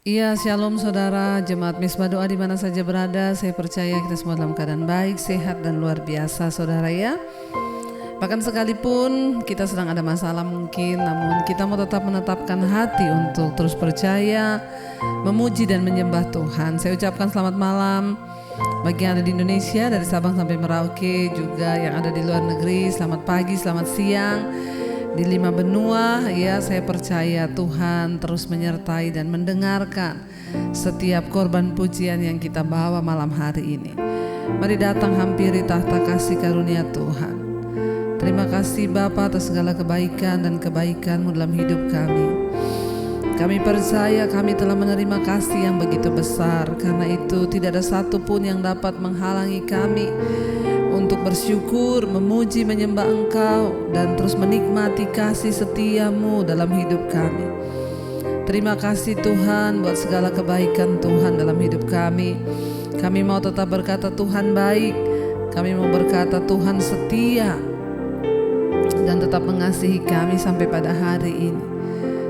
Iya, shalom saudara, jemaat Misbah Doa di mana saja berada. Saya percaya kita semua dalam keadaan baik, sehat dan luar biasa saudara ya. Bahkan sekalipun kita sedang ada masalah mungkin, namun kita mau tetap menetapkan hati untuk terus percaya, memuji dan menyembah Tuhan. Saya ucapkan selamat malam bagi yang ada di Indonesia, dari Sabang sampai Merauke, juga yang ada di luar negeri. Selamat pagi, selamat siang. Di 5 benua ya, saya percaya Tuhan terus menyertai dan mendengarkan setiap korban pujian yang kita bawa malam hari ini. Mari datang hampiri tahta kasih karunia Tuhan. Terima kasih Bapa atas segala kebaikan dan kebaikan-Mu dalam hidup kami. Kami percaya kami telah menerima kasih yang begitu besar. Karena itu tidak ada satupun yang dapat menghalangi kami untuk bersyukur, memuji, menyembah Engkau dan terus menikmati kasih setia-Mu dalam hidup kami. Terima kasih Tuhan buat segala kebaikan Tuhan dalam hidup kami. Kami mau tetap berkata Tuhan baik. Kami mau berkata Tuhan setia dan tetap mengasihi kami sampai pada hari ini.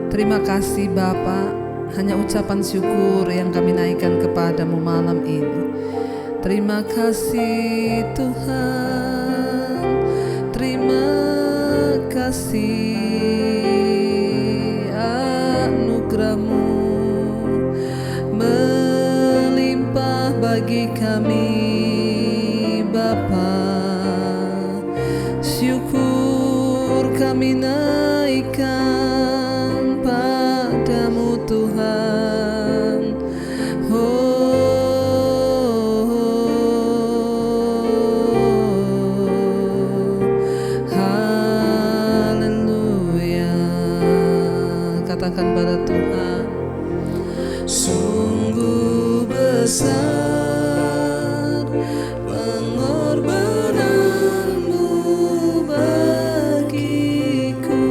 Terima kasih Bapa, hanya ucapan syukur yang kami naikkan kepadamu malam ini. Terima kasih Tuhan, terima kasih anugerah-Mu melimpah bagi kami Bapa. Syukur kami naikkan padamu Tuhan. Katakan pada Tuhan, sungguh besar pengorbanan-Mu bagiku,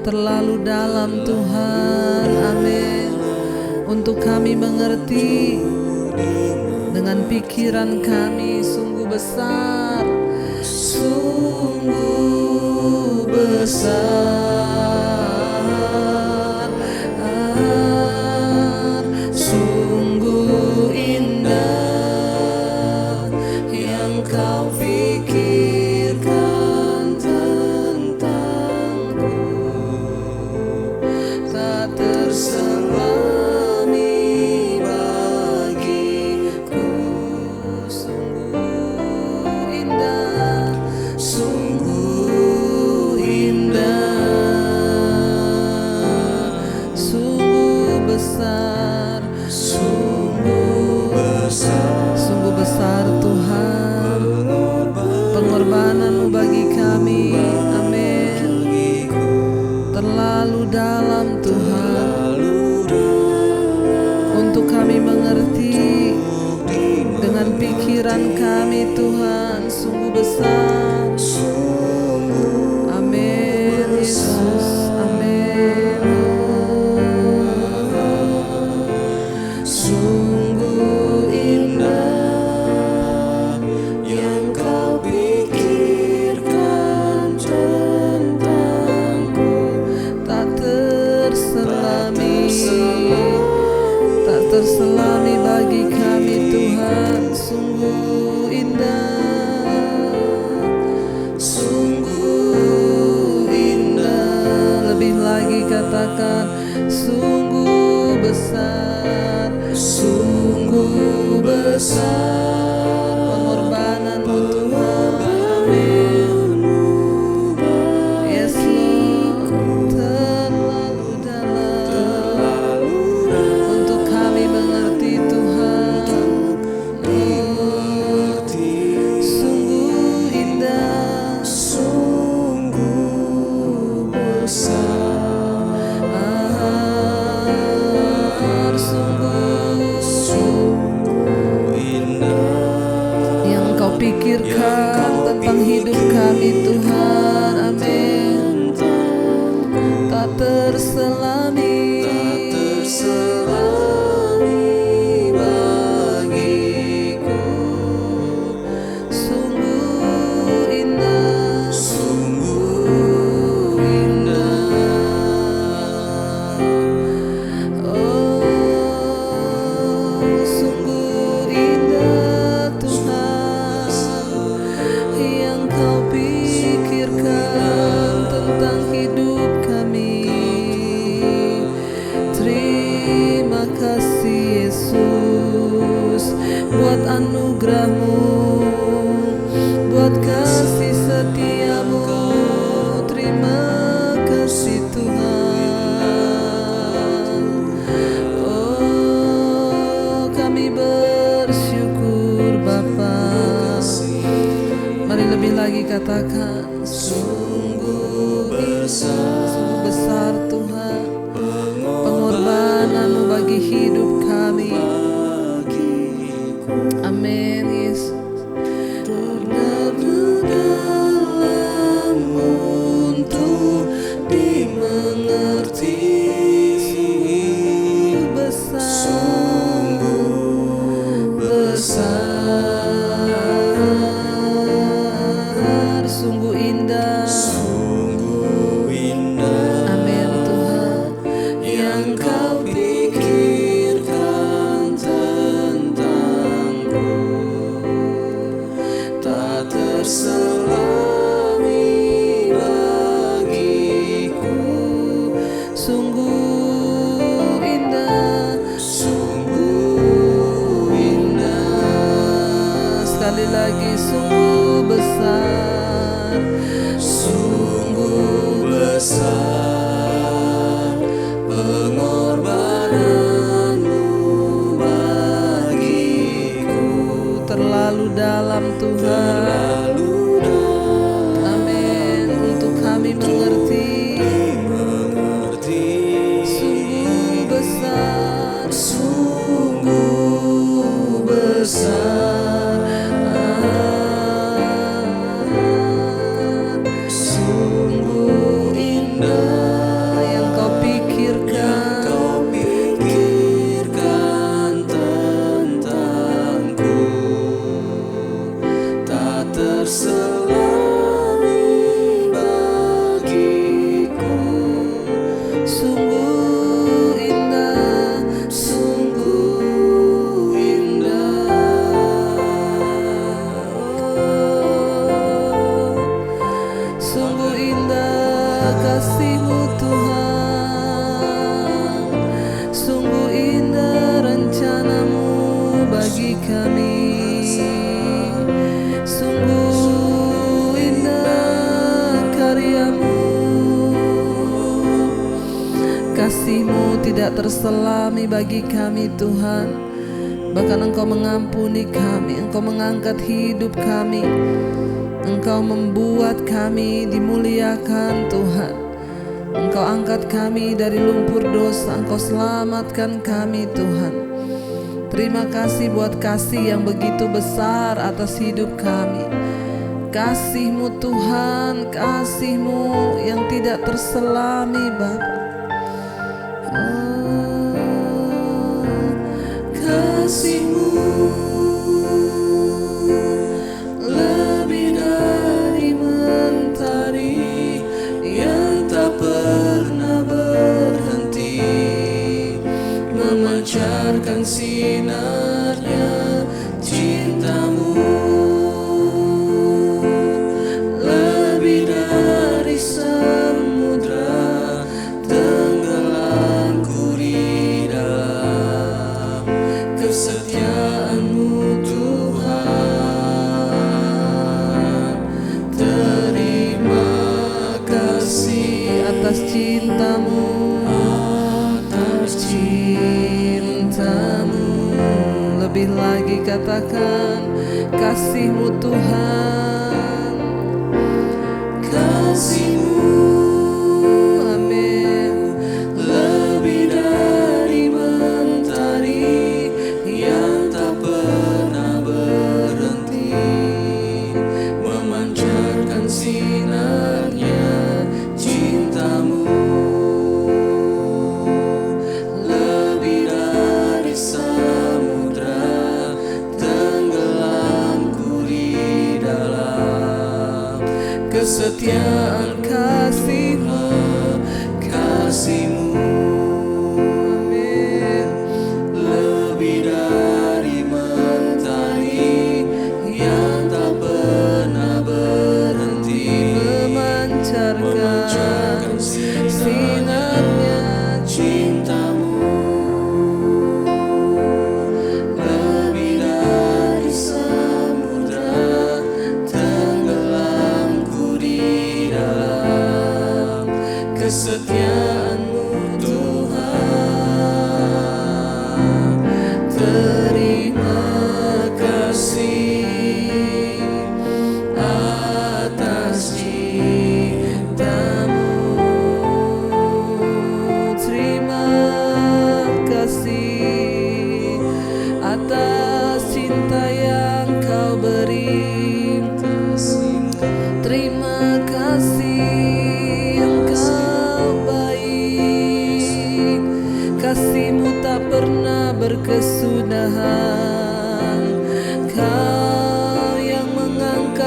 terlalu dalam Tuhan, amin. Untuk kami mengerti dengan pikiran kami, sungguh besar, sungguh besar. Kami Tuhan sungguh besar, amin Yesus, amin. Sungguh indah yang Kau pikirkan tentangku, tak terselami bagi kami Tuhan. Sungguh indah, lebih lagi katakan sungguh besar, sungguh besar pengorbanan-Mu Tuhan, amin. Yes Lord, terlalu dalam untuk kami mengerti Tuhan. Pikirkan tentang hidup kami Tuhan, amin. Tak terselami bagiku, sungguh indah, sungguh indah. Oh lagi katakan, sungguh besar Tuhan pengorbananmu bagi hidup kami. Amin Yesus. Terlalu dalam untuk dimengerti, sungguh besar, sungguh indah. Amin Tuhan, yang kau pikirkan tentangku tak terselami bagiku. Sungguh indah, sekali lagi, sungguh besar pengorbananmu bagiku. Terlalu dalam Tuhan, amin, untuk kami mengerti. Sungguh besar, sungguh indah yang kau pikirkan tentangku tak terselami bagiku. Sungguh indah, sungguh indah, sungguh indah kasih-Mu Tuhan, sungguh indah rencana-Mu bagi kami. Sungguh indah karya-Mu, kasih-Mu tidak terselami bagi kami Tuhan. Bahkan Engkau mengampuni kami, Engkau mengangkat hidup kami, Engkau membuat kami dimuliakan Tuhan. Engkau angkat kami dari lumpur dosa, Engkau selamatkan kami Tuhan. Terima kasih buat kasih yang begitu besar atas hidup kami. Kasih-Mu Tuhan, kasih-Mu yang tidak terselami Bapa. Kasih-Mu lebih dari mentari yang tak pernah berhenti, memancarkan sinarnya cinta-Mu. Lebih dari samudra tenggelamku di dalam kesetiaan-Mu Tuhan. Terima kasih atas cinta-Mu, atas cinta-Mu. Lebih lagi katakan, kasih-Mu Tuhan, kasih-Mu, amin, lebih dari mentari yang tak pernah berhenti, memancarkan sinarnya cinta-Mu. Lebih dari samudra tenggelamku di dalam kesetiaan kasih-Mu, kasih-Mu, amin. Lebih dari mentari yang tak pernah berhenti, memancarkan sinarnya cinta-Mu. Lebih dari samudra tenggelamku di dalam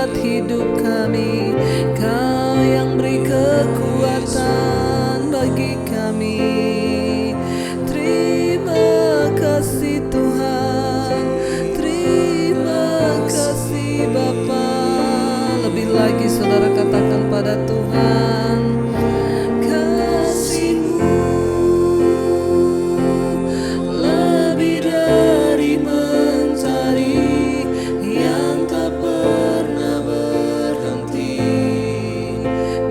membuat hidup kami, Kau yang beri kekuatan bagi kami. Terima kasih Tuhan, terima kasih Bapa. Lebih lagi saudara katakan pada Tuhan, kasih-Mu lebih dari mentari yang tak pernah berhenti,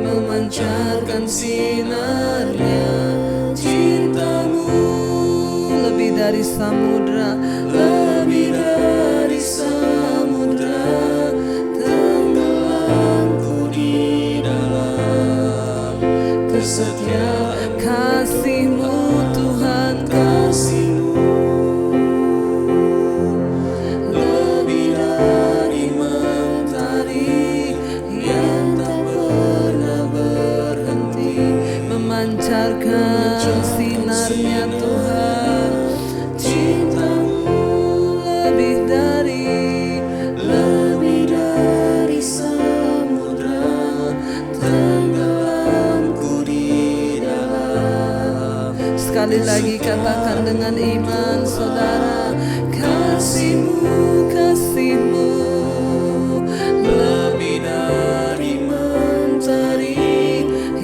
memancarkan sinarnya. Cinta-Mu lebih dari samudra, lebih dari samudra. Tenggelamku di dalam kesetiaan kasih-Mu Tuhan, kasih-Mu lebih dari mentari yang tak pernah berhenti, memancarkan sinarnya Tuhan. Cinta-Mu lebih dari samudra, tenggelamku di dalam. Sekali lagi katakan dengan iman saudara, kasih-Mu, kasih-Mu lebih dari mentari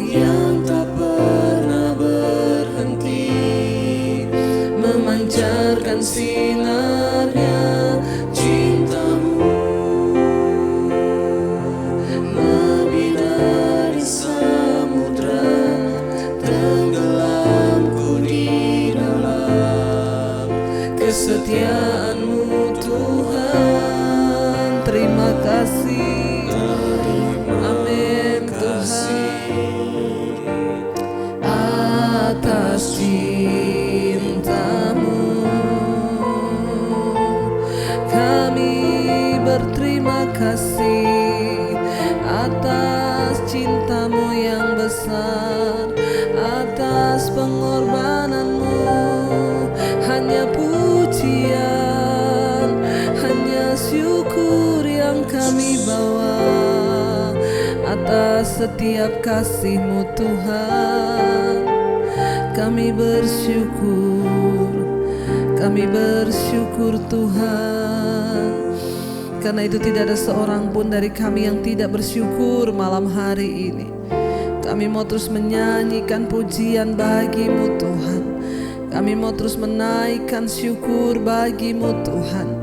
yang tak pernah berhenti, memancarkan sinarnya. Cinta-Mu lebih dari samudra, tenggelamku di dalam kesetiaan-Mu Tuhan. Terima kasih, amin Tuhan, atas cinta-Mu. Kami berterima kasih atas cinta-Mu yang besar, atas pengorbanan-Mu. Hanya pujian, hanya syukur yang kami bawa atas setiap kasih-Mu Tuhan. Kami bersyukur Tuhan. Karena itu tidak ada seorang pun dari kami yang tidak bersyukur malam hari ini. Kami mau terus menyanyikan pujian bagi-Mu Tuhan. Kami mau terus menaikkan syukur bagi-Mu Tuhan.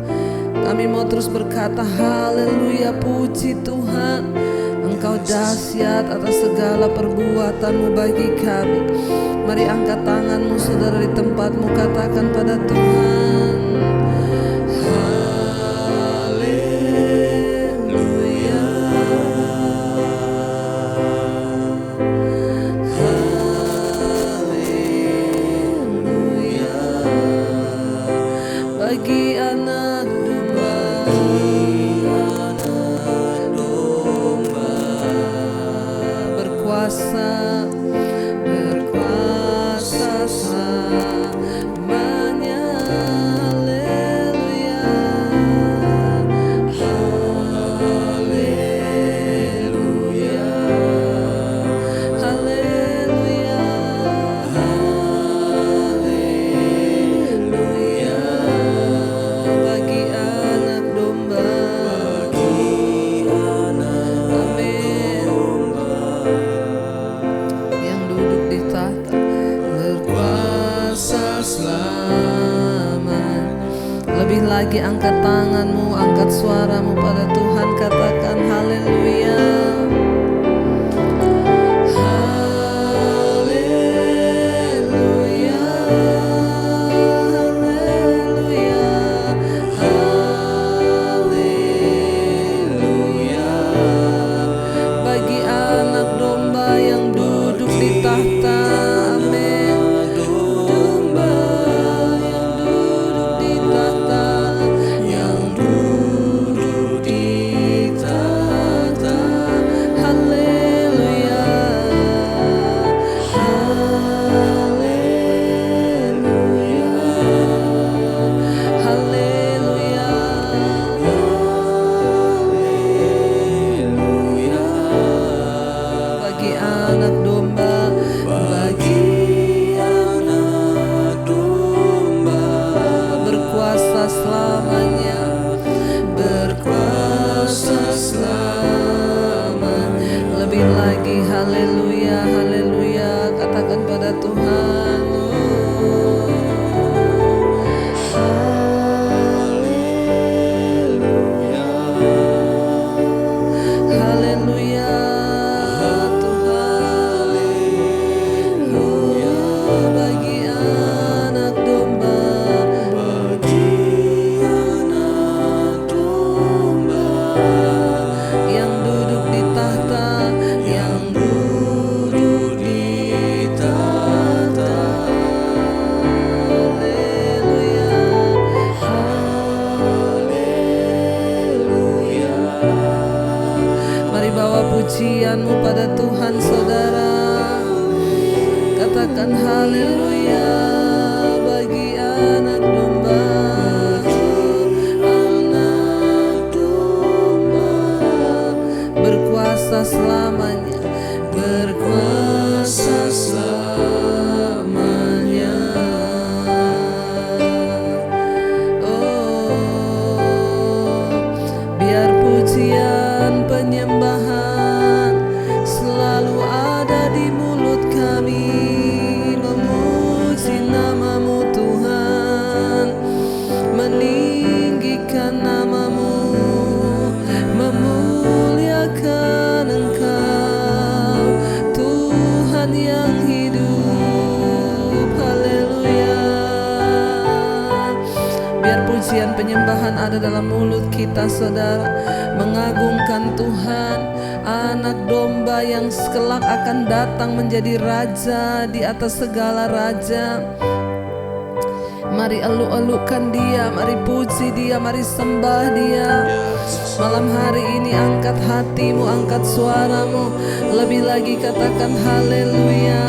Kami mau terus berkata haleluya, puji Tuhan. Engkau dahsyat atas segala perbuatan-Mu bagi kami. Mari angkat tanganmu saudara di tempatmu, katakan pada Tuhan, haleluya, haleluya. Bagi anak domba berkuasa selamanya. Haleluya, haleluya, haleluya, haleluya. Bagi anak domba, amin, yang duduk di tahta berkuasa selamanya. Lebih lagi angkat tanganmu, angkat suaramu pada Tuhan, katakan haleluya, haleluya, haleluya, haleluya. Bagi anak domba yang duduk di tahta, amin, domba yang duduk di tahta, pujianmu pada Tuhan saudara. Katakan haleluya bagi anak domba. Anak domba berkuasa selamanya, berkuasa selamanya. Biar pujian penyembahan selalu ada di mulut kami, memuji namamu Tuhan, meninggikan namamu, memuliakan Engkau, Tuhan yang hidup. Haleluya. Biar pujian penyembahan ada dalam mulut kita saudara, mengagungkan Tuhan, anak domba yang kelak akan datang menjadi raja di atas segala raja. Mari eluk-elukkan Dia, mari puji Dia, mari sembah Dia. Malam hari ini angkat hatimu, angkat suaramu, lebih lagi katakan haleluya.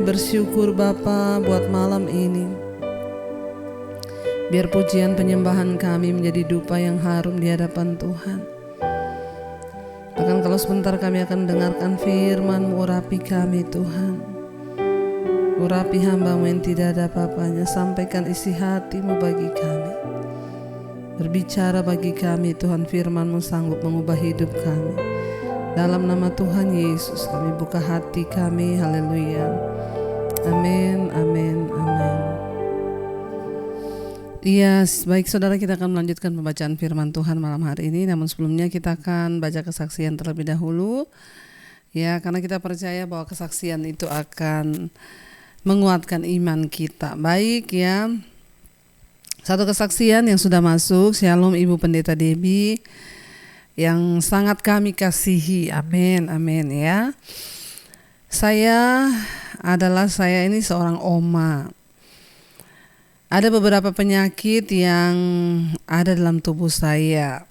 Bersyukur Bapa buat malam ini. Biar pujian penyembahan kami menjadi dupa yang harum di hadapan Tuhan. Bahkan kalau sebentar kami akan mendengarkan firman-Mu, urapi kami Tuhan. Urapi hamba-Mu yang tidak ada apa-apanya. Sampaikan isi hati-Mu bagi kami. Berbicara bagi kami Tuhan, firman-Mu sanggup mengubah hidup kami. Dalam nama Tuhan Yesus kami buka hati kami. Haleluya. Amin, amin, amin. Iya, baik saudara, kita akan melanjutkan pembacaan firman Tuhan malam hari ini. Namun sebelumnya kita akan baca kesaksian terlebih dahulu. Ya, karena kita percaya bahwa kesaksian itu akan menguatkan iman kita. Baik ya. Satu kesaksian yang sudah masuk. Shalom Ibu Pendeta Debbie yang sangat kami kasihi. Amin, amin ya. Saya ini seorang oma. Ada beberapa penyakit yang ada dalam tubuh saya,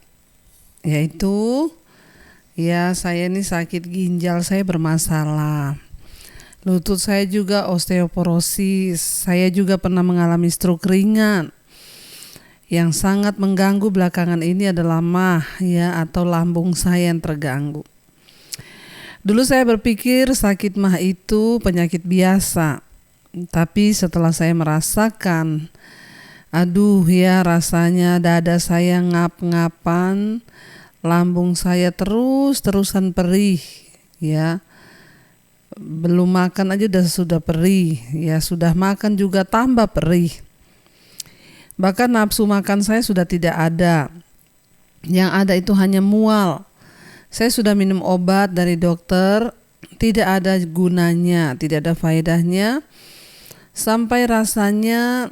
yaitu ya saya ini sakit ginjal saya bermasalah. Lutut saya juga osteoporosis. Saya juga pernah mengalami stroke ringan. Yang sangat mengganggu belakangan ini adalah mah ya atau lambung saya yang terganggu. Dulu saya berpikir sakit mah itu penyakit biasa. Tapi setelah saya merasakan, aduh ya rasanya dada saya ngap-ngapan, lambung saya terus-terusan perih ya. Belum makan aja sudah perih ya, sudah makan juga tambah perih. Bahkan nafsu makan saya sudah tidak ada. Yang ada itu hanya mual. Saya sudah minum obat dari dokter, tidak ada gunanya, tidak ada faedahnya. Sampai rasanya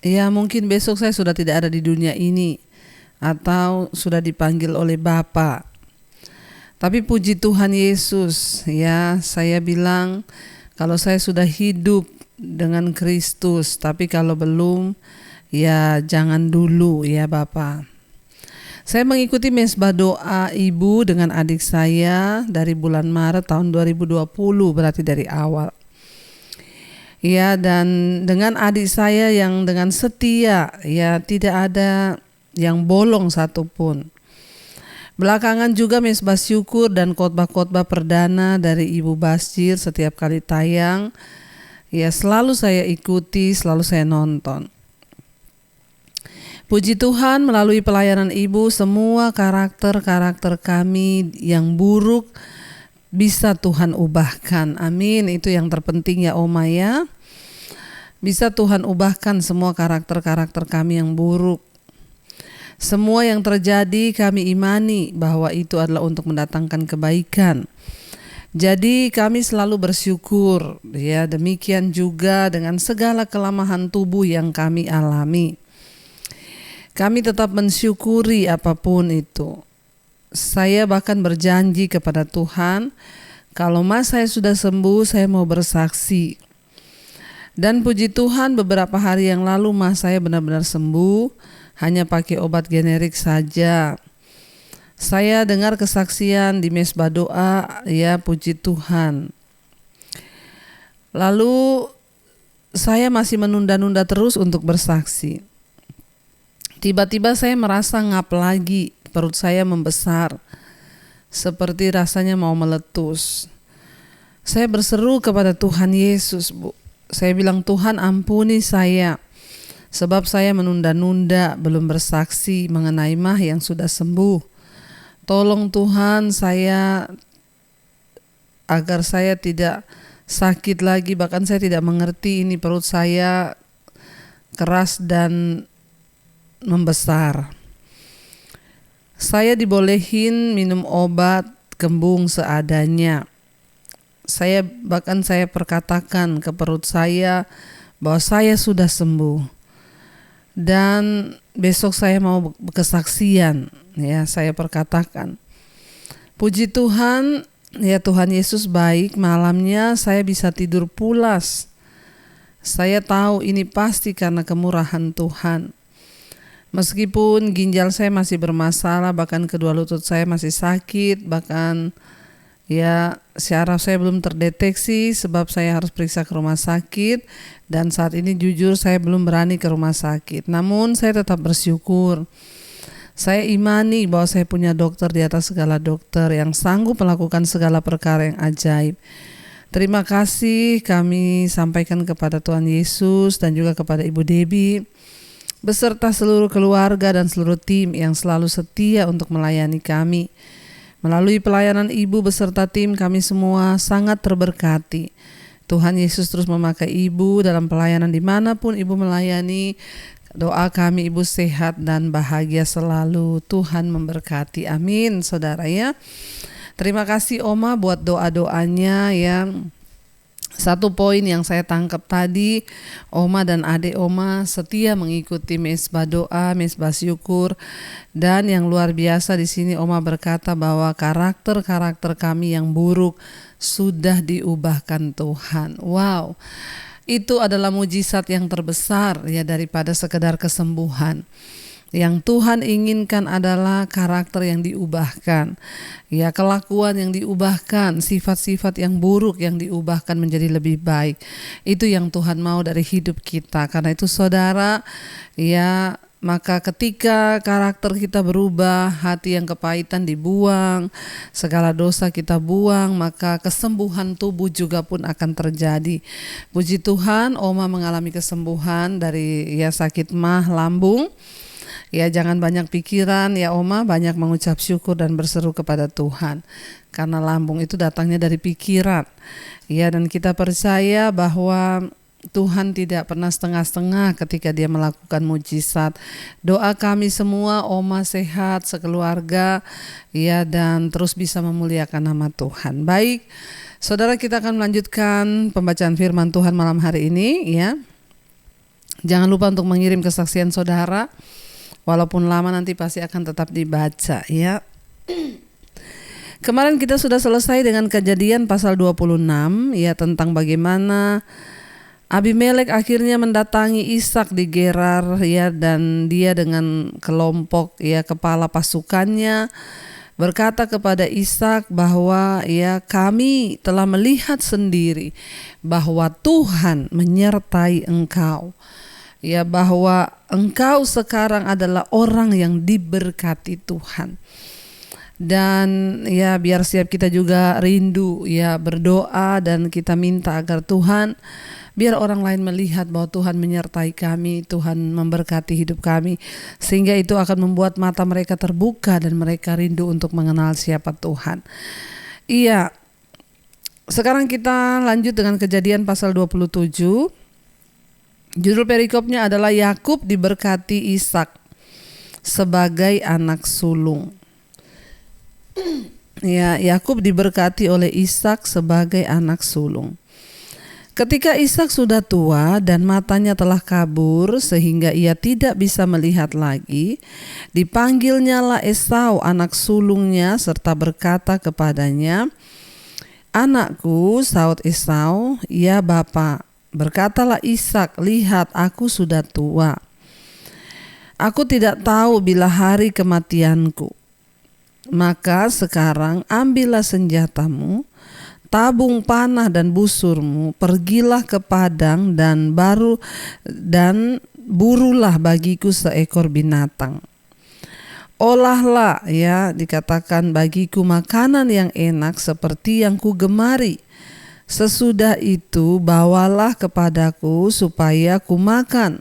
ya mungkin besok saya sudah tidak ada di dunia ini atau sudah dipanggil oleh Bapa. Tapi puji Tuhan Yesus ya, saya bilang kalau saya sudah hidup dengan Kristus, tapi kalau belum ya jangan dulu ya Bapa. Saya mengikuti mesbah doa ibu dengan adik saya dari bulan Maret tahun 2020, berarti dari awal. Ya, dan dengan adik saya yang dengan setia, ya tidak ada yang bolong satupun. Belakangan juga mesbah syukur dan khotbah-khotbah perdana dari Ibu Basjir setiap kali tayang, ya selalu saya ikuti, selalu saya nonton. Puji Tuhan, melalui pelayanan Ibu semua karakter-karakter kami yang buruk bisa Tuhan ubahkan. Amin. Itu yang terpenting ya Oma ya. Bisa Tuhan ubahkan semua karakter-karakter kami yang buruk. Semua yang terjadi kami imani bahwa itu adalah untuk mendatangkan kebaikan. Jadi kami selalu bersyukur, ya demikian juga dengan segala kelemahan tubuh yang kami alami. Kami tetap mensyukuri apapun itu. Saya bahkan berjanji kepada Tuhan, kalau mas saya sudah sembuh, saya mau bersaksi. Dan puji Tuhan beberapa hari yang lalu mas saya benar-benar sembuh, hanya pakai obat generik saja. Saya dengar kesaksian di mesbah doa, ya puji Tuhan. Lalu saya masih menunda-nunda terus untuk bersaksi. Tiba-tiba saya merasa ngap lagi, perut saya membesar, seperti rasanya mau meletus. Saya berseru kepada Tuhan Yesus, Bu. Saya bilang, Tuhan ampuni saya. Sebab saya menunda-nunda belum bersaksi mengenai mah yang sudah sembuh. Tolong Tuhan saya agar saya tidak sakit lagi, bahkan saya tidak mengerti ini perut saya keras dan membesar. Saya dibolehin minum obat kembung seadanya. Saya perkatakan ke perut saya bahwa saya sudah sembuh. Dan besok saya mau kesaksian, ya saya perkatakan. Puji Tuhan, ya Tuhan Yesus baik, malamnya saya bisa tidur pulas. Saya tahu ini pasti karena kemurahan Tuhan. Meskipun ginjal saya masih bermasalah, bahkan kedua lutut saya masih sakit, bahkan ya syaraf saya belum terdeteksi sebab saya harus periksa ke rumah sakit. Dan saat ini jujur saya belum berani ke rumah sakit. Namun saya tetap bersyukur. Saya imani bahwa saya punya dokter di atas segala dokter yang sanggup melakukan segala perkara yang ajaib. Terima kasih kami sampaikan kepada Tuhan Yesus dan juga kepada Ibu Debbie beserta seluruh keluarga dan seluruh tim yang selalu setia untuk melayani kami. Melalui pelayanan Ibu beserta tim kami semua sangat terberkati. Tuhan Yesus terus memakai Ibu dalam pelayanan dimanapun Ibu melayani. Doa kami Ibu sehat dan bahagia selalu. Tuhan memberkati. Amin saudara ya. Terima kasih Oma buat doa-doanya ya. Satu poin yang saya tangkap tadi, Oma dan adik Oma setia mengikuti mesbah doa, mesbah syukur, dan yang luar biasa di sini Oma berkata bahwa karakter-karakter kami yang buruk sudah diubahkan Tuhan. Wow, itu adalah mujizat yang terbesar ya daripada sekedar kesembuhan. Yang Tuhan inginkan adalah karakter yang diubahkan, ya kelakuan yang diubahkan, sifat-sifat yang buruk yang diubahkan menjadi lebih baik. Itu yang Tuhan mau dari hidup kita. Karena itu saudara, ya maka ketika karakter kita berubah, hati yang kepahitan dibuang, segala dosa kita buang, maka kesembuhan tubuh juga pun akan terjadi. Puji Tuhan, Oma mengalami kesembuhan dari ya sakit mah lambung. Ya jangan banyak pikiran ya Oma, banyak mengucap syukur dan berseru kepada Tuhan. Karena lambung itu datangnya dari pikiran. Ya dan kita percaya bahwa Tuhan tidak pernah setengah-setengah ketika Dia melakukan mujizat. Doa kami semua Oma sehat sekeluarga ya dan terus bisa memuliakan nama Tuhan. Baik, saudara kita akan melanjutkan pembacaan firman Tuhan malam hari ini ya. Jangan lupa untuk mengirim kesaksian saudara. Walaupun lama nanti pasti akan tetap dibaca ya. Kemarin kita sudah selesai dengan Kejadian pasal 26 ya tentang bagaimana Abimelek akhirnya mendatangi Ishak di Gerar ya, dan dia dengan kelompok ya kepala pasukannya berkata kepada Ishak bahwa ya kami telah melihat sendiri bahwa Tuhan menyertai engkau. Ya, bahwa engkau sekarang adalah orang yang diberkati Tuhan. Dan ya biar siap kita juga rindu ya berdoa dan kita minta agar Tuhan, biar orang lain melihat bahwa Tuhan menyertai kami, Tuhan memberkati hidup kami, sehingga itu akan membuat mata mereka terbuka dan mereka rindu untuk mengenal siapa Tuhan. Iya, sekarang kita lanjut dengan Kejadian pasal 27. Judul perikopnya adalah Yakub diberkati Ishak sebagai anak sulung. Ya, Yakub diberkati oleh Ishak sebagai anak sulung. Ketika Ishak sudah tua dan matanya telah kabur sehingga ia tidak bisa melihat lagi, dipanggilnyalah Esau anak sulungnya serta berkata kepadanya, "Anakku," saut Esau. "Ya Bapa." Berkatalah Ishak, "Lihat, aku sudah tua. Aku tidak tahu bila hari kematianku. Maka sekarang ambillah senjatamu, tabung panah dan busurmu, pergilah ke padang dan burulah bagiku seekor binatang. Olahlah," ya dikatakan, "bagiku makanan yang enak seperti yang ku gemari. Sesudah itu bawalah kepadaku supaya ku makan,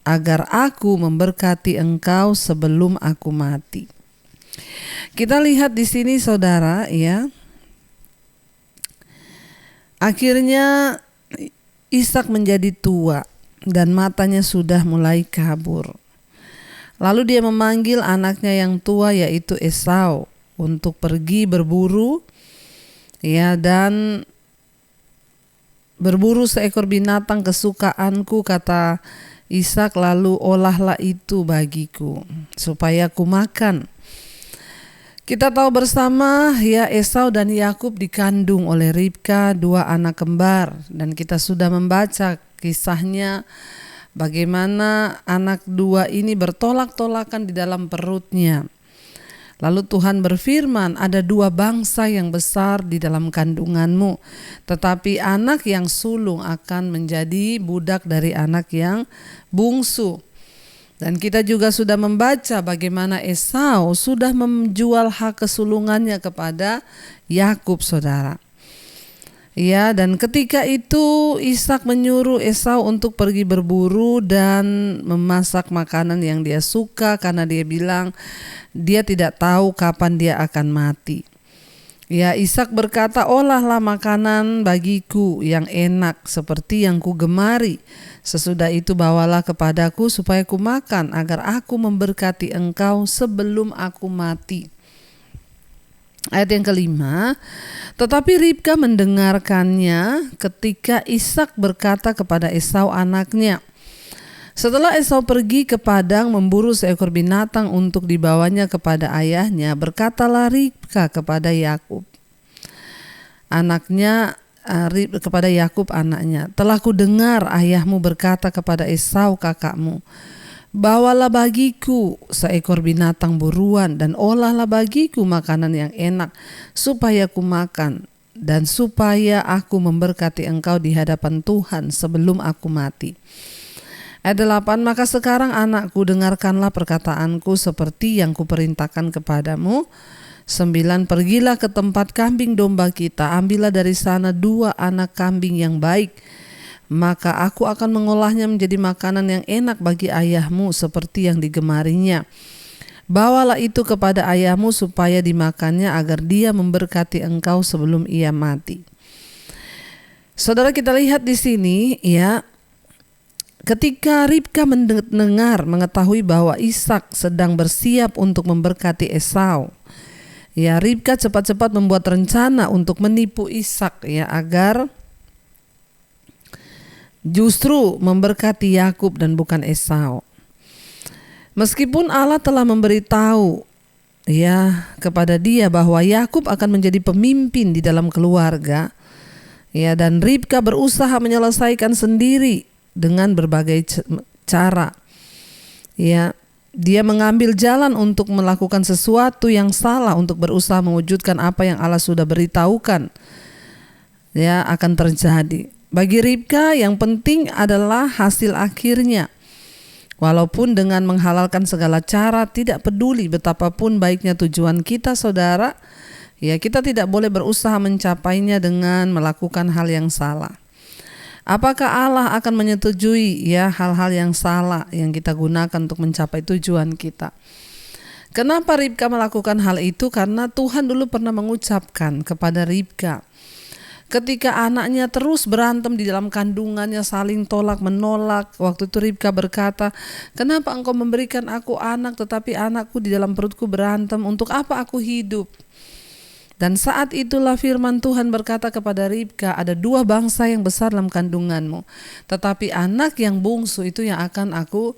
agar aku memberkati engkau sebelum aku mati." Kita lihat di sini saudara ya. Akhirnya Ishak menjadi tua dan matanya sudah mulai kabur. Lalu dia memanggil anaknya yang tua yaitu Esau untuk pergi berburu ya, dan berburu seekor binatang kesukaanku, kata Ishak, "lalu olahlah itu bagiku supaya aku makan." Kita tahu bersama ya, Esau dan Yakub dikandung oleh Ribka, dua anak kembar, dan kita sudah membaca kisahnya bagaimana anak dua ini bertolak-tolakan di dalam perutnya. Lalu Tuhan berfirman, "Ada dua bangsa yang besar di dalam kandunganmu, tetapi anak yang sulung akan menjadi budak dari anak yang bungsu." Dan kita juga sudah membaca bagaimana Esau sudah menjual hak kesulungannya kepada Yakub, saudara. Ya, dan ketika itu Ishak menyuruh Esau untuk pergi berburu dan memasak makanan yang dia suka, karena dia bilang dia tidak tahu kapan dia akan mati. Ya, Ishak berkata, "Olahlah makanan bagiku yang enak seperti yang ku gemari. Sesudah itu bawalah kepadaku supaya ku makan, agar aku memberkati engkau sebelum aku mati." Ayat yang kelima, tetapi Ribka mendengarkannya ketika Ishak berkata kepada Esau anaknya. Setelah Esau pergi ke padang memburu seekor binatang untuk dibawanya kepada ayahnya, berkatalah Ribka kepada Yakub anaknya, kepada Yakub anaknya, "Telah kudengar ayahmu berkata kepada Esau kakakmu, bawalah bagiku seekor binatang buruan dan olahlah bagiku makanan yang enak supaya ku makan dan supaya aku memberkati engkau di hadapan Tuhan sebelum aku mati." Ayat 8, "Maka sekarang anakku, dengarkanlah perkataanku seperti yang kuperintahkan kepadamu. 9, pergilah ke tempat kambing domba kita, ambillah dari sana 2 anak kambing yang baik. Maka aku akan mengolahnya menjadi makanan yang enak bagi ayahmu seperti yang digemarinya. Bawalah itu kepada ayahmu supaya dimakannya agar dia memberkati engkau sebelum ia mati." Saudara, kita lihat di sini ya, ketika Ribka mengetahui bahwa Ishak sedang bersiap untuk memberkati Esau, ya Ribka cepat-cepat membuat rencana untuk menipu Ishak ya, agar justru memberkati Yakub dan bukan Esau. Meskipun Allah telah memberitahu ya kepada dia bahwa Yakub akan menjadi pemimpin di dalam keluarga, Ya, dan Ribka berusaha menyelesaikan sendiri dengan berbagai cara. Ya, dia mengambil jalan untuk melakukan sesuatu yang salah, untuk berusaha mewujudkan apa yang Allah sudah beritahukan ya akan terjadi. Bagi Ribka yang penting adalah hasil akhirnya. Walaupun dengan menghalalkan segala cara, tidak peduli betapapun baiknya tujuan kita, saudara, ya kita tidak boleh berusaha mencapainya dengan melakukan hal yang salah. Apakah Allah akan menyetujui ya hal-hal yang salah yang kita gunakan untuk mencapai tujuan kita? Kenapa Ribka melakukan hal itu? Karena Tuhan dulu pernah mengucapkan kepada Ribka, ketika anaknya terus berantem di dalam kandungannya, saling tolak menolak. Waktu itu Ribka berkata, kenapa engkau memberikan aku anak tetapi anakku di dalam perutku berantem? Untuk apa aku hidup? Dan saat itulah firman Tuhan berkata kepada Ribka, ada 2 bangsa yang besar dalam kandunganmu, tetapi anak yang bungsu itu yang akan aku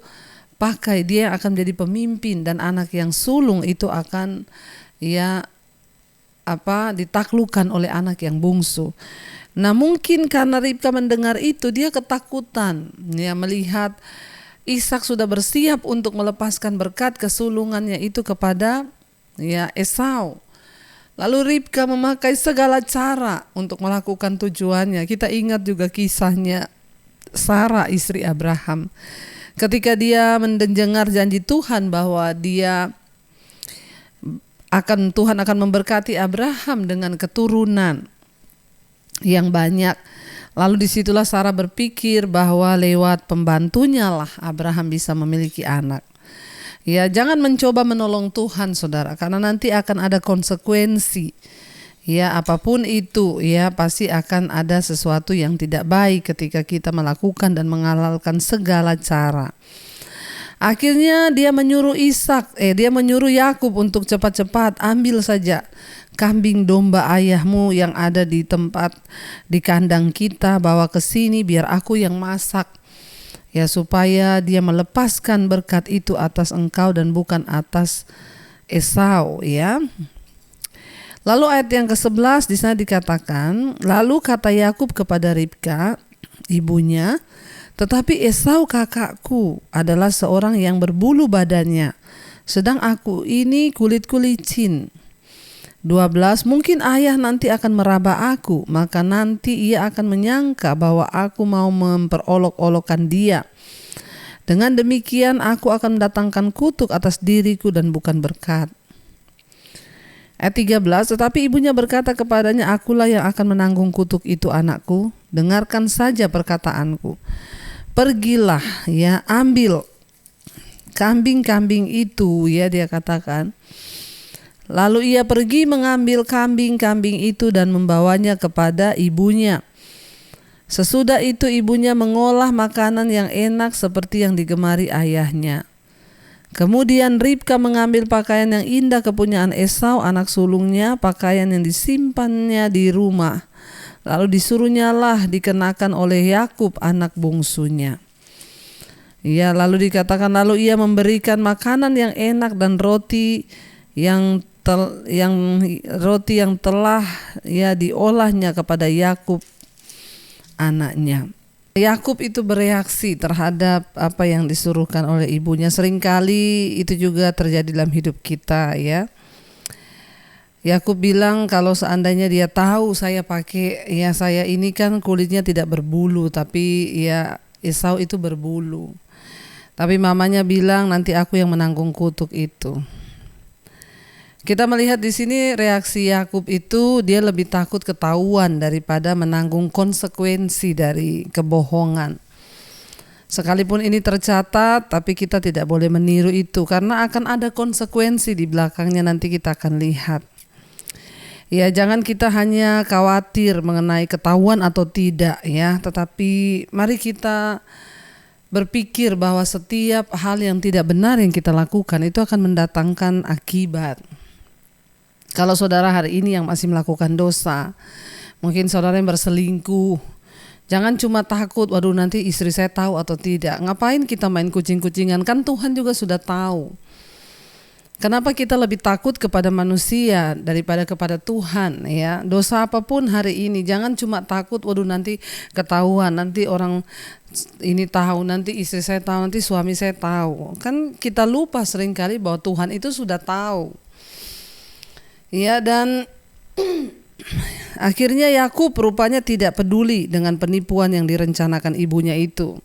pakai, dia yang akan menjadi pemimpin, dan anak yang sulung itu akan ditaklukkan oleh anak yang bungsu. Nah, mungkin karena Ribka mendengar itu, dia ketakutan ya, melihat Ishak sudah bersiap untuk melepaskan berkat kesulungannya itu kepada Esau. Lalu Ribka memakai segala cara untuk melakukan tujuannya. Kita ingat juga kisahnya Sarah istri Abraham. Ketika dia mendengar janji Tuhan bahwa Tuhan akan memberkati Abraham dengan keturunan yang banyak. Lalu disitulah Sarah berpikir bahwa lewat pembantunya lah Abraham bisa memiliki anak. Ya, jangan mencoba menolong Tuhan, saudara, karena nanti akan ada konsekuensi. Ya, apapun itu, ya pasti akan ada sesuatu yang tidak baik ketika kita melakukan dan menghalalkan segala cara. Akhirnya dia menyuruh Yakub untuk cepat-cepat ambil saja kambing domba ayahmu yang ada di kandang kita, bawa ke sini biar aku yang masak. Ya, supaya dia melepaskan berkat itu atas engkau dan bukan atas Esau, ya. Lalu ayat yang ke-11 di sana dikatakan, lalu kata Yakub kepada Ribka, ibunya, tetapi Esau kakakku adalah seorang yang berbulu badannya, sedang aku ini kulitku licin. 12, mungkin ayah nanti akan meraba aku, maka nanti ia akan menyangka bahwa aku mau memperolok-olokkan dia. Dengan demikian aku akan mendatangkan kutuk atas diriku dan bukan berkat. Ayat 13, tetapi ibunya berkata kepadanya, akulah yang akan menanggung kutuk itu anakku, dengarkan saja perkataanku. Pergilah ya, ambil kambing-kambing itu, ya dia katakan. Lalu ia pergi mengambil kambing-kambing itu dan membawanya kepada ibunya. Sesudah itu ibunya mengolah makanan yang enak seperti yang digemari ayahnya. Kemudian Ribka mengambil pakaian yang indah kepunyaan Esau anak sulungnya, pakaian yang disimpannya di rumah. Lalu disuruhnyalah dikenakan oleh Yakub anak bungsunya. Ya, lalu dikatakan lalu ia memberikan makanan yang enak dan roti yang telah ya diolahnya kepada Yakub anaknya. Yakub itu bereaksi terhadap apa yang disuruhkan oleh ibunya. Seringkali itu juga terjadi dalam hidup kita, ya. Yakub bilang kalau seandainya dia tahu saya ini kan kulitnya tidak berbulu, tapi ya Esau itu berbulu. Tapi mamanya bilang nanti aku yang menanggung kutuk itu. Kita melihat di sini reaksi Yakub itu, dia lebih takut ketahuan daripada menanggung konsekuensi dari kebohongan. Sekalipun ini tercatat, tapi kita tidak boleh meniru itu karena akan ada konsekuensi di belakangnya, nanti kita akan lihat. Ya, jangan kita hanya khawatir mengenai ketahuan atau tidak, ya, tetapi mari kita berpikir bahwa setiap hal yang tidak benar yang kita lakukan itu akan mendatangkan akibat. Kalau saudara hari ini yang masih melakukan dosa, mungkin saudara yang berselingkuh, jangan cuma takut, waduh nanti istri saya tahu atau tidak. Ngapain kita main kucing-kucingan, kan Tuhan juga sudah tahu. Kenapa kita lebih takut kepada manusia daripada kepada Tuhan ya? Dosa apapun hari ini jangan cuma takut waduh nanti ketahuan, nanti orang ini tahu, nanti istri saya tahu, nanti suami saya tahu. Kan kita lupa seringkali bahwa Tuhan itu sudah tahu. Ya, dan akhirnya Yakub rupanya tidak peduli dengan penipuan yang direncanakan ibunya itu.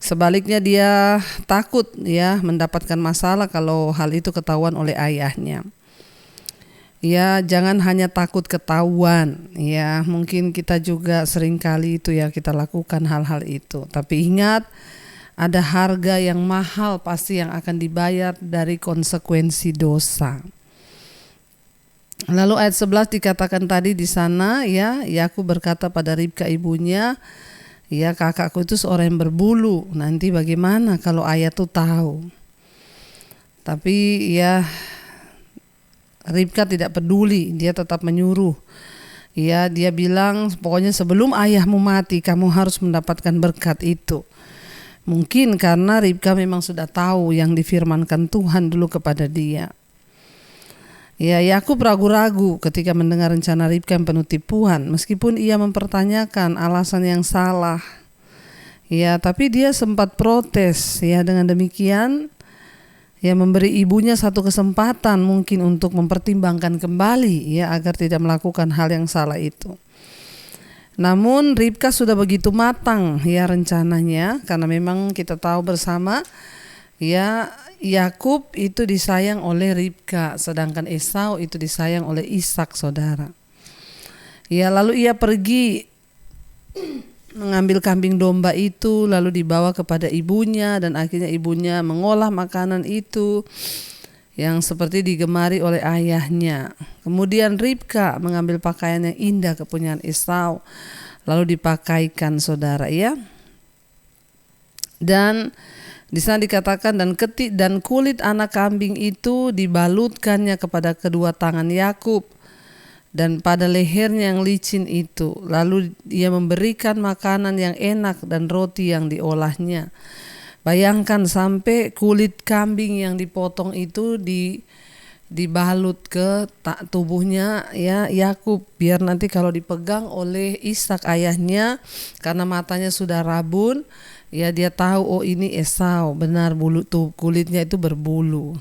Sebaliknya dia takut ya mendapatkan masalah kalau hal itu ketahuan oleh ayahnya. Ya, jangan hanya takut ketahuan ya, mungkin kita juga seringkali itu ya kita lakukan hal-hal itu. Tapi ingat, ada harga yang mahal pasti yang akan dibayar dari konsekuensi dosa. Lalu ayat 11 dikatakan tadi di sana ya, Yakub berkata pada Ribka ibunya, ya kakakku itu seorang yang berbulu, nanti bagaimana kalau ayah tuh tahu. Tapi ya Ribka tidak peduli, dia tetap menyuruh. Ya, dia bilang pokoknya sebelum ayahmu mati kamu harus mendapatkan berkat itu. Mungkin karena Ribka memang sudah tahu yang difirmankan Tuhan dulu kepada dia. Ya, Yakub ragu-ragu ketika mendengar rencana Ribka yang penuh tipuan, meskipun ia mempertanyakan alasan yang salah. Ya, tapi dia sempat protes ya, dengan demikian ya memberi ibunya satu kesempatan mungkin untuk mempertimbangkan kembali ya agar tidak melakukan hal yang salah itu. Namun Ribka sudah begitu matang ya rencananya, karena memang kita tahu bersama ya Yakub itu disayang oleh Ribka, sedangkan Esau itu disayang oleh Ishak, saudara. Ya, lalu ia pergi mengambil kambing domba itu, lalu dibawa kepada ibunya, dan akhirnya ibunya mengolah makanan itu yang seperti digemari oleh ayahnya. Kemudian Ribka mengambil pakaian yang indah kepunyaan Esau, lalu dipakaikan, saudara ya. Dan di sana dikatakan dan kulit anak kambing itu dibalutkannya kepada kedua tangan Yakub dan pada lehernya yang licin itu. Lalu ia memberikan makanan yang enak dan roti yang diolahnya. Bayangkan sampai kulit kambing yang dipotong itu dibalut ke tubuhnya ya Yakub, biar nanti kalau dipegang oleh Ishak ayahnya, karena matanya sudah rabun, ya dia tahu oh ini Esau, benar bulu tuh kulitnya itu berbulu.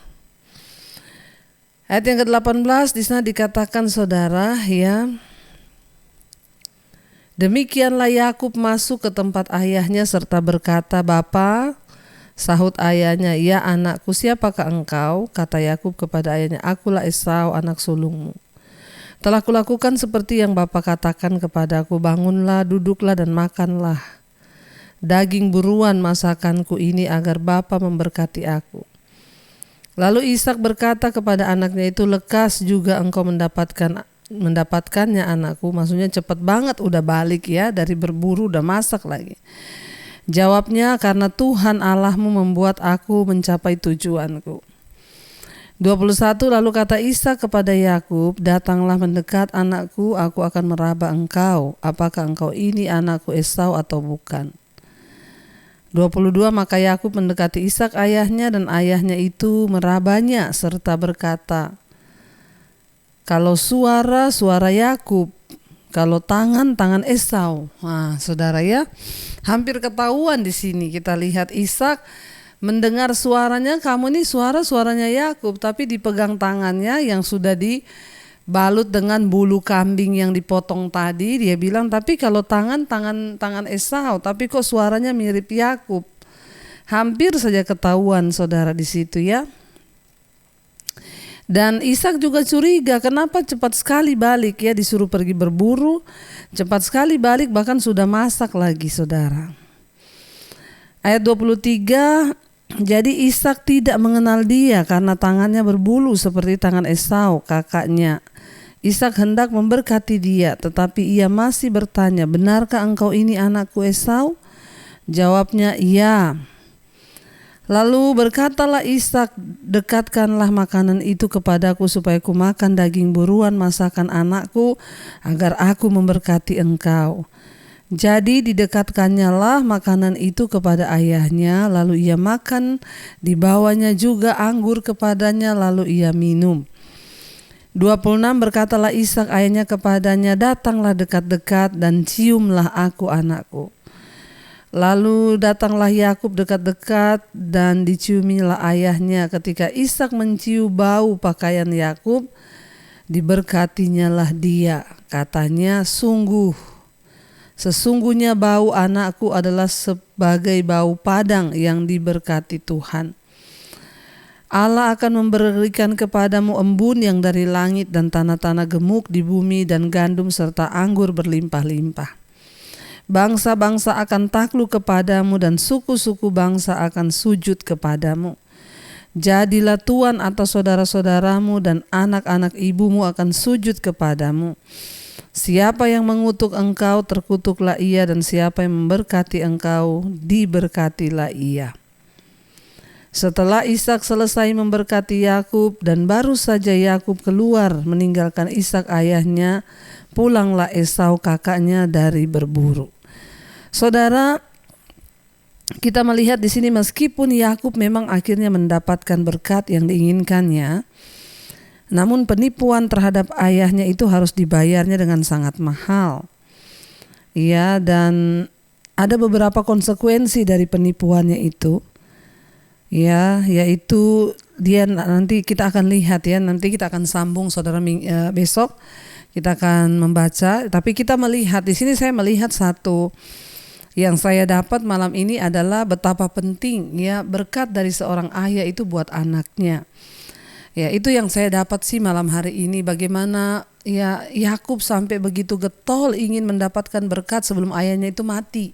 Ayat yang ke-18 di sana dikatakan, saudara ya, demikianlah Yakub masuk ke tempat ayahnya serta berkata, "Bapa," sahut ayahnya, "Ya anakku, siapakah engkau?" Kata Yakub kepada ayahnya, "Akulah Esau, anak sulungmu. Telah kulakukan seperti yang bapa katakan kepadaku, bangunlah, duduklah dan makanlah daging buruan masakanku ini agar bapa memberkati aku." Lalu Ishak berkata kepada anaknya itu, "Lekas juga engkau mendapatkannya anakku." Maksudnya cepat banget udah balik ya, dari berburu udah masak lagi. Jawabnya, "Karena Tuhan Allahmu membuat aku mencapai tujuanku." 21 Lalu kata Ishak kepada Yakub, "Datanglah mendekat anakku, aku akan meraba engkau. Apakah engkau ini anakku Esau atau bukan?" 22 Maka Yakub mendekati Ishak ayahnya, dan ayahnya itu merabanya serta berkata, "Kalau suara Yakub, kalau tangan Esau." Nah, saudara ya, hampir ketahuan di sini. Kita lihat Ishak mendengar suaranya, kamu ini suaranya Yakub, tapi dipegang tangannya yang sudah dibalut dengan bulu kambing yang dipotong tadi. Dia bilang, "Tapi kalau tangan Esau, tapi kok suaranya mirip Yakub." Hampir saja ketahuan, saudara, di situ ya. Dan Ishak juga curiga, kenapa cepat sekali balik ya, disuruh pergi berburu, cepat sekali balik, bahkan sudah masak lagi, saudara. Ayat 23, jadi Ishak tidak mengenal dia karena tangannya berbulu seperti tangan Esau kakaknya. Ishak hendak memberkati dia, tetapi ia masih bertanya, "Benarkah engkau ini anakku Esau?" Jawabnya, "Iya." Lalu berkatalah Ishak, "Dekatkanlah makanan itu kepadaku supaya ku makan daging buruan masakan anakku agar aku memberkati engkau." Jadi didekatkannya makanan itu kepada ayahnya, lalu ia makan, dibawanya juga anggur kepadanya, lalu ia minum. 26 Berkatalah Ishak ayahnya kepadanya, datanglah dekat-dekat dan ciumlah aku anakku. Lalu datanglah Yakub dekat-dekat dan diciumilah ayahnya. Ketika Ishak mencium bau pakaian Yakub, diberkatinyalah dia. Katanya, sesungguhnya bau anakku adalah sebagai bau padang yang diberkati Tuhan. Allah akan memberikan kepadamu embun yang dari langit dan tanah-tanah gemuk di bumi dan gandum serta anggur berlimpah-limpah. Bangsa-bangsa akan takluk kepadamu dan suku-suku bangsa akan sujud kepadamu. Jadilah tuan atas saudara-saudaramu dan anak-anak ibumu akan sujud kepadamu. Siapa yang mengutuk engkau, terkutuklah ia, dan siapa yang memberkati engkau, diberkatilah ia. Setelah Ishak selesai memberkati Yakub dan baru saja Yakub keluar meninggalkan Ishak ayahnya, pulanglah Esau kakaknya dari berburu. Saudara, kita melihat di sini meskipun Yakub memang akhirnya mendapatkan berkat yang diinginkannya, namun penipuan terhadap ayahnya itu harus dibayarnya dengan sangat mahal. Ya, dan ada beberapa konsekuensi dari penipuannya itu. Ya, yaitu dia nanti kita akan lihat ya, nanti kita akan sambung saudara besok kita akan membaca, tapi kita melihat di sini saya melihat satu yang saya dapat malam ini adalah betapa penting ya berkat dari seorang ayah itu buat anaknya. Ya, itu yang saya dapat sih malam hari ini, bagaimana ya Yakub sampai begitu getol ingin mendapatkan berkat sebelum ayahnya itu mati.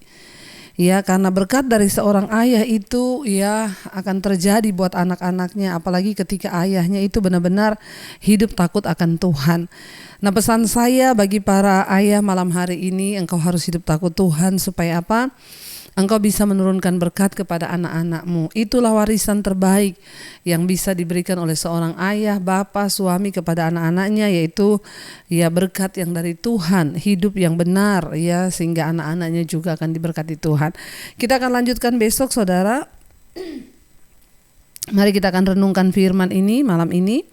Ya, karena berkat dari seorang ayah itu ya akan terjadi buat anak-anaknya, apalagi ketika ayahnya itu benar-benar hidup takut akan Tuhan. Nah, pesan saya bagi para ayah malam hari ini, engkau harus hidup takut Tuhan supaya apa? Engkau bisa menurunkan berkat kepada anak-anakmu. Itulah warisan terbaik yang bisa diberikan oleh seorang ayah, bapa, suami kepada anak-anaknya, yaitu ya berkat yang dari Tuhan, hidup yang benar ya, sehingga anak-anaknya juga akan diberkati Tuhan. Kita akan lanjutkan besok saudara. Mari kita akan renungkan firman ini malam ini.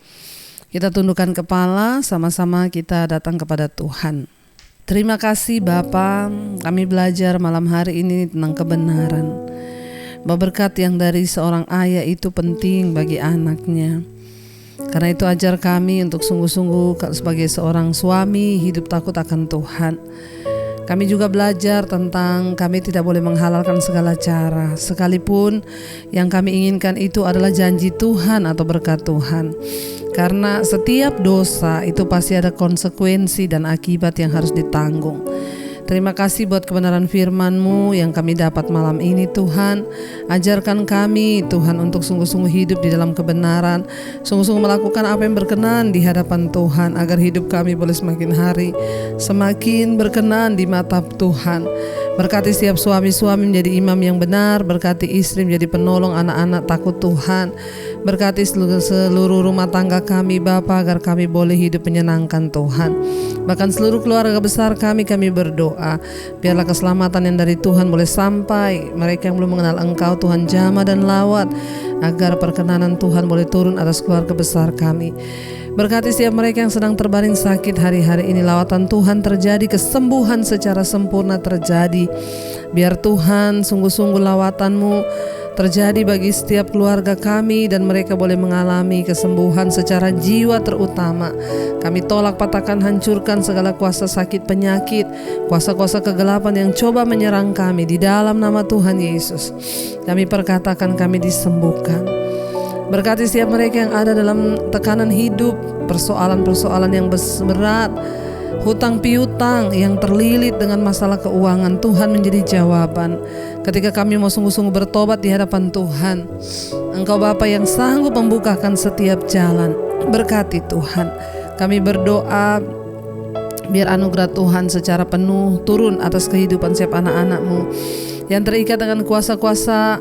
Kita tundukkan kepala, sama-sama kita datang kepada Tuhan. Terima kasih Bapa, kami belajar malam hari ini tentang kebenaran. Bahwa berkat yang dari seorang ayah itu penting bagi anaknya. Karena itu ajar kami untuk sungguh-sungguh sebagai seorang suami hidup takut akan Tuhan. Kami juga belajar tentang kami tidak boleh menghalalkan segala cara, sekalipun yang kami inginkan itu adalah janji Tuhan atau berkat Tuhan. Karena setiap dosa itu pasti ada konsekuensi dan akibat yang harus ditanggung. Terima kasih buat kebenaran firman-Mu yang kami dapat malam ini Tuhan. Ajarkan kami Tuhan untuk sungguh-sungguh hidup di dalam kebenaran, sungguh-sungguh melakukan apa yang berkenan di hadapan Tuhan, agar hidup kami boleh semakin hari semakin berkenan di mata Tuhan. Berkati setiap suami-suami menjadi imam yang benar, berkati istri menjadi penolong anak-anak takut Tuhan. Berkati seluruh rumah tangga kami Bapa, agar kami boleh hidup menyenangkan Tuhan. Bahkan seluruh keluarga besar kami berdoa, biarlah keselamatan yang dari Tuhan boleh sampai mereka yang belum mengenal Engkau Tuhan jamah dan lawat, agar perkenanan Tuhan boleh turun atas keluarga besar kami. Berkati setiap mereka yang sedang terbaring sakit hari-hari ini, lawatan Tuhan terjadi, kesembuhan secara sempurna terjadi. Biar Tuhan sungguh-sungguh lawatan-Mu terjadi bagi setiap keluarga kami dan mereka boleh mengalami kesembuhan secara jiwa terutama. Kami tolak, patahkan, hancurkan segala kuasa sakit penyakit, kuasa-kuasa kegelapan yang coba menyerang kami di dalam nama Tuhan Yesus. Kami perkatakan kami disembuhkan. Berkati setiap mereka yang ada dalam tekanan hidup, persoalan-persoalan yang berat, hutang piutang yang terlilit dengan masalah keuangan, Tuhan menjadi jawaban. Ketika kami mau sungguh-sungguh bertobat di hadapan Tuhan, Engkau Bapa yang sanggup membukakan setiap jalan. Berkati Tuhan. Kami berdoa biar anugerah Tuhan secara penuh turun atas kehidupan setiap anak-anak-Mu yang terikat dengan kuasa-kuasa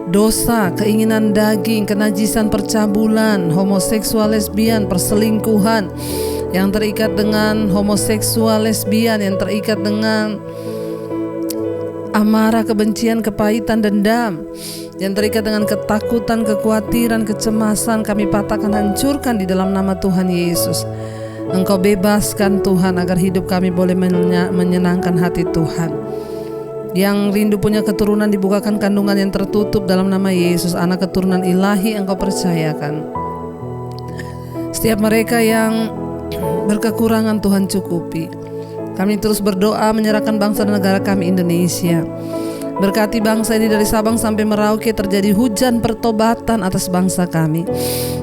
dosa, keinginan daging, kenajisan, percabulan, homoseksual, lesbian, perselingkuhan, yang terikat dengan homoseksual, lesbian, yang terikat dengan amarah, kebencian, kepahitan, dendam yang terikat dengan ketakutan, kekhawatiran, kecemasan, kami patahkan, hancurkan di dalam nama Tuhan Yesus. Engkau bebaskan Tuhan agar hidup kami boleh menyenangkan hati Tuhan. Yang rindu punya keturunan, dibukakan kandungan yang tertutup dalam nama Yesus. Anak keturunan ilahi Engkau percayakan. Setiap mereka yang berkekurangan Tuhan cukupi. Kami terus berdoa menyerahkan bangsa dan negara kami Indonesia. Berkati bangsa ini dari Sabang sampai Merauke, terjadi hujan pertobatan atas bangsa kami.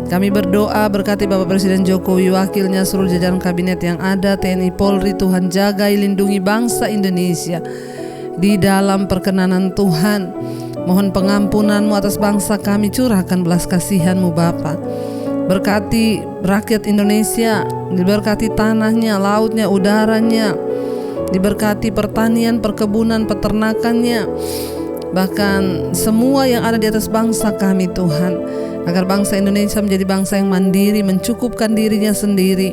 Kami berdoa berkati Bapak Presiden Jokowi, wakilnya, seluruh jajaran kabinet yang ada, TNI, Polri. Tuhan jaga, lindungi bangsa Indonesia di dalam perkenanan Tuhan. Mohon pengampunan-Mu atas bangsa kami, curahkan belas kasihan-Mu Bapa. Berkati rakyat Indonesia, diberkati tanahnya, lautnya, udaranya, diberkati pertanian, perkebunan, peternakannya, bahkan semua yang ada di atas bangsa kami Tuhan, agar bangsa Indonesia menjadi bangsa yang mandiri, mencukupkan dirinya sendiri,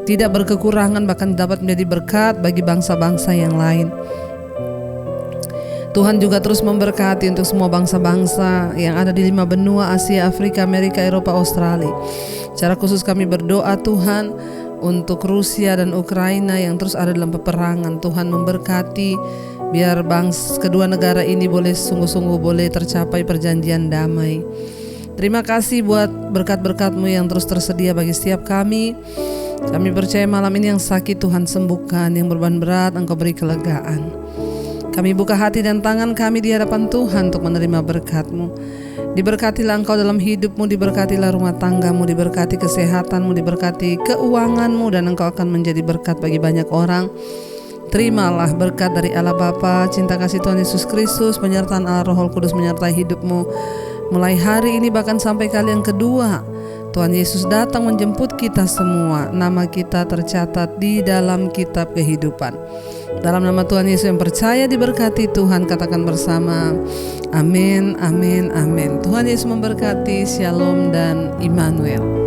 tidak berkekurangan, bahkan dapat menjadi berkat bagi bangsa-bangsa yang lain. Tuhan juga terus memberkati untuk semua bangsa-bangsa yang ada di 5 benua, Asia, Afrika, Amerika, Eropa, Australia. Secara khusus kami berdoa Tuhan untuk Rusia dan Ukraina yang terus ada dalam peperangan. Tuhan memberkati, biar kedua negara ini boleh sungguh-sungguh boleh tercapai perjanjian damai. Terima kasih buat berkat-berkat-Mu yang terus tersedia bagi setiap kami. Kami percaya malam ini yang sakit Tuhan sembuhkan, yang beban berat Engkau beri kelegaan. Kami buka hati dan tangan kami di hadapan Tuhan untuk menerima berkat-Mu. Diberkatilah Engkau dalam hidup-Mu, diberkatilah rumah tangga-Mu, diberkati kesehatan-Mu, diberkati keuangan-Mu, dan Engkau akan menjadi berkat bagi banyak orang. Terimalah berkat dari Allah Bapa, cinta kasih Tuhan Yesus Kristus, penyertaan Allah Roh Kudus menyertai hidup-Mu mulai hari ini bahkan sampai kali yang kedua. Tuhan Yesus datang menjemput kita semua. Nama kita tercatat di dalam kitab kehidupan. Dalam nama Tuhan Yesus yang percaya diberkati Tuhan, katakan bersama, amin, amin, amin. Tuhan Yesus memberkati. Shalom dan Immanuel.